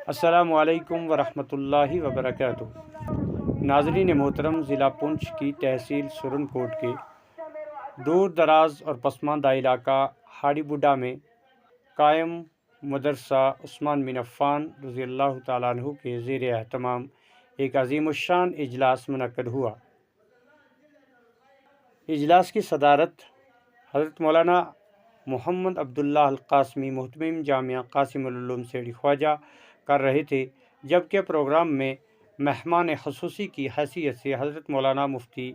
السلام علیکم ورحمۃ اللہ وبرکاتہ۔ ناظرین محترم، ضلع پونچھ کی تحصیل سرن کوٹ کے دور دراز اور پسماندہ علاقہ ہاڑی بوڈھا میں قائم مدرسہ عثمان بن عفان رضی اللہ تعالیٰ عنہ کے زیر اہتمام ایک عظیم الشان اجلاس منعقد ہوا۔ اجلاس کی صدارت حضرت مولانا محمد عبداللہ القاسمی محتمم جامعہ قاسم العلوم سیڑھی خواجہ کر رہے تھے، جبکہ پروگرام میں مہمان خصوصی کی حیثیت سے حضرت مولانا مفتی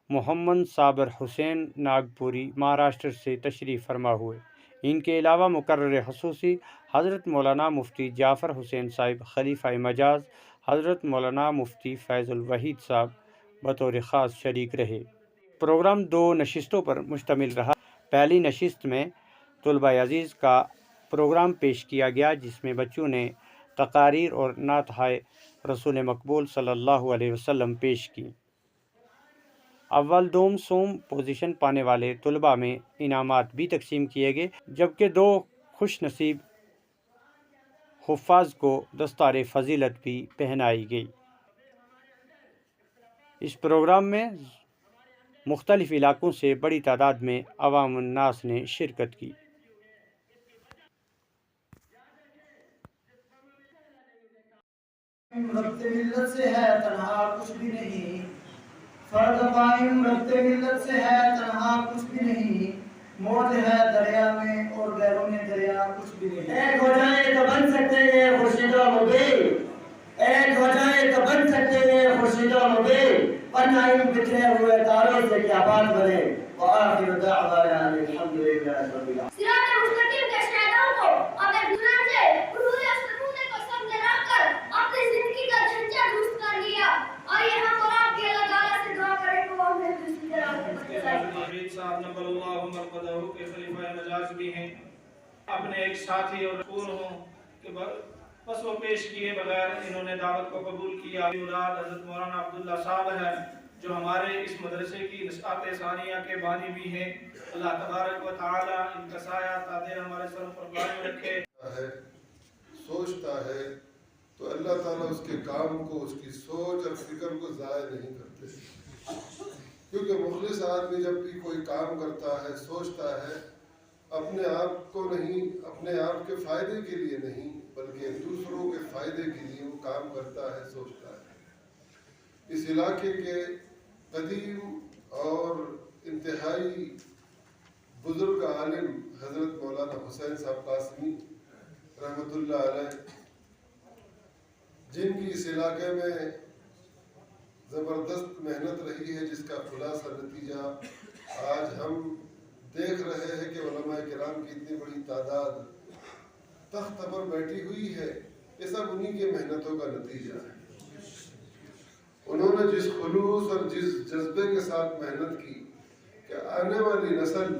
محمد صابر حسین ناگپوری مہاراشٹر سے تشریف فرما ہوئے۔ ان کے علاوہ مقرر خصوصی حضرت مولانا مفتی جعفر حسین صاحب خلیفہ مجاز، حضرت مولانا مفتی فیض الوحید صاحب بطور خاص شریک رہے۔ پروگرام 2 نشستوں پر مشتمل رہا۔ پہلی نشست میں طلبہ عزیز کا پروگرام پیش کیا گیا، جس میں بچوں نے تقاریر اور نعتہائے رسول مقبول صلی اللہ علیہ وسلم پیش کی۔ اول، دوم، سوم پوزیشن پانے والے طلبہ میں انعامات بھی تقسیم کیے گئے، جبکہ 2 خوش نصیب حفاظ کو دستار فضیلت بھی پہنائی گئی۔ اس پروگرام میں مختلف علاقوں سے بڑی تعداد میں عوام الناس نے شرکت کی۔ ربط ملت سے ہے تنہا کچھ بھی نہیں، فرد قائم ربط ملت سے ہے تنہا کچھ بھی نہیں، موج ہے دریا میں اور بیرون دریا کچھ بھی نہیں۔ ایک ہو جائے تو بن سکتے ہیں خورشید و مبین، ایک ہو جائے تو بن سکتے ہیں خورشید و مبین، ورنہ ان بکھرے ہوئے تاروں سے کیا بات بنے۔ وآخر دعوانا الحمدللہ رب العالمین۔ صراط مستقیم کے شہدوں کو اگر گناہ سے روح سکونے کو سب نے رکھ کر اپنی زندگی کا ڈھانچہ درست کر لیا، آئیے ہم اور آپ کی اللہ تعالیٰ سے دعا کریں کہ وہ ہمیں دوسری طرح سے بچائے۔ حبیب صاحب نبل اللہ مرقدہ کے خلیفہ مجاز بھی ہیں، اپنے ایک ساتھی اور خون ہوں کہ بس وہ پیش کیے بغیر انہوں نے دعوت کو قبول کیا۔ اولاد حضرت مولانا عبداللہ صاحب ہیں، جو ہمارے اس مدرسے کی نشأت ثانیہ کے بانی بھی ہیں۔ اللہ تبارک و تعالی ان کا سایہ تادیر ہمارے سروں پر قائم رکھے۔ سوچتا ہے تو اللہ تعالیٰ اس کے کام کو، اس کی سوچ اور فکر کو ضائع نہیں کرتے، کیونکہ مخلص آدمی جب بھی کوئی کام کرتا ہے سوچتا ہے اپنے آپ کو نہیں، اپنے آپ کے فائدے کے لیے نہیں بلکہ دوسروں کے فائدے کے لیے وہ کام کرتا ہے، سوچتا ہے۔ اس علاقے کے قدیم اور انتہائی بزرگ عالم حضرت مولانا حسین صاحب قاسمی رحمۃ اللہ علیہ، جن کی اس علاقے میں زبردست محنت رہی ہے، جس کا خلاصہ نتیجہ آج ہم دیکھ رہے ہیں کہ علماء کرام کی اتنی بڑی تعداد تخت پر بیٹھی ہوئی ہے، یہ سب انہی کے محنتوں کا نتیجہ ہے۔ انہوں نے جس خلوص اور جس جذبے کے ساتھ محنت کی کہ آنے والی نسل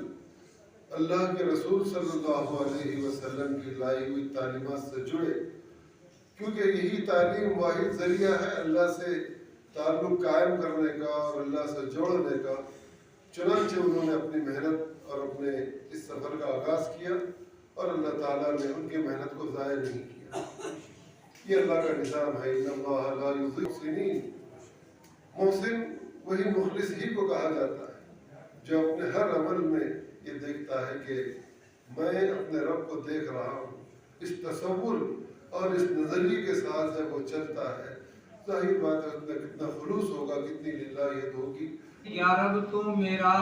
اللہ کے رسول صلی اللہ علیہ وسلم کی لائی ہوئی تعلیمات سے جڑے، کیونکہ یہی تعلیم واحد ذریعہ ہے اللہ سے تعلق قائم کرنے کا اور اللہ سے جوڑنے کا۔ چنانچہ انہوں نے اپنی محنت اور اپنے اس سفر کا آغاز کیا اور اللہ تعالیٰ نے ان کی محنت کو ضائع نہیں کیا۔ یہ اللہ کا نظام ہے، ان اللہ لا یضیع المحسنین۔ محسن وہی مخلص ہی کو کہا جاتا ہے جو اپنے ہر عمل میں یہ دیکھتا ہے کہ میں اپنے رب کو دیکھ رہا ہوں۔ اس تصور اور اس نظریے کے ساتھ جب وہ چلتا ہے، ظاہر بات ہے اس میں کتنا خلوص ہوگا، کتنی للہیت ہوگی۔ یا رب تو میرا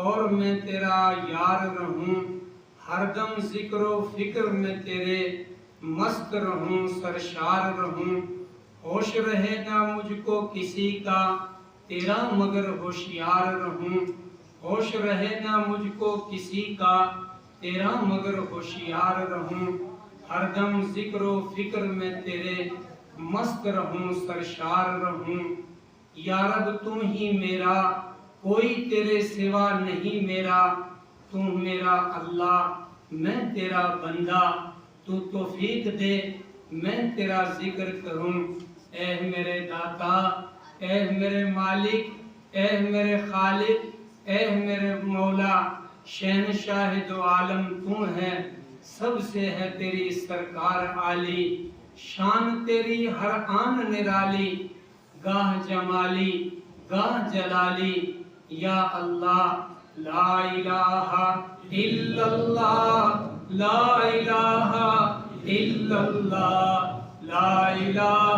اور میں تیرا یار رہوں، ہر دم ذکر و فکر میں تیرے مست رہوں، سرشار رہوں۔ ہوش رہے نہ مجھ کو کسی کا تیرا مگر ہوشیار رہوں، ہوش رہے نہ مجھ کو کسی کا تیرا مگر ہوشیار رہوں، ہر دم ذکر و فکر میں تیرے مست رہوں، سرشار رہوں۔ یا رب تم ہی میرا، کوئی تیرے سوا نہیں میرا، تم میرا اللہ، میں تیرا بندہ، تو توفیق دے میں تیرا ذکر کروں۔ اے میرے داتا، اے میرے مالک، اے میرے خالق، اے میرے مولا، شہنشاہ دو عالم تو ہے، سب سے ہے تیری سرکار عالی، شان تیری ہر آن نرالی، گاہ جمالی گاہ جلالی، یا اللہ لا الہ الا اللہ، لا الہ الا اللہ، لا الہ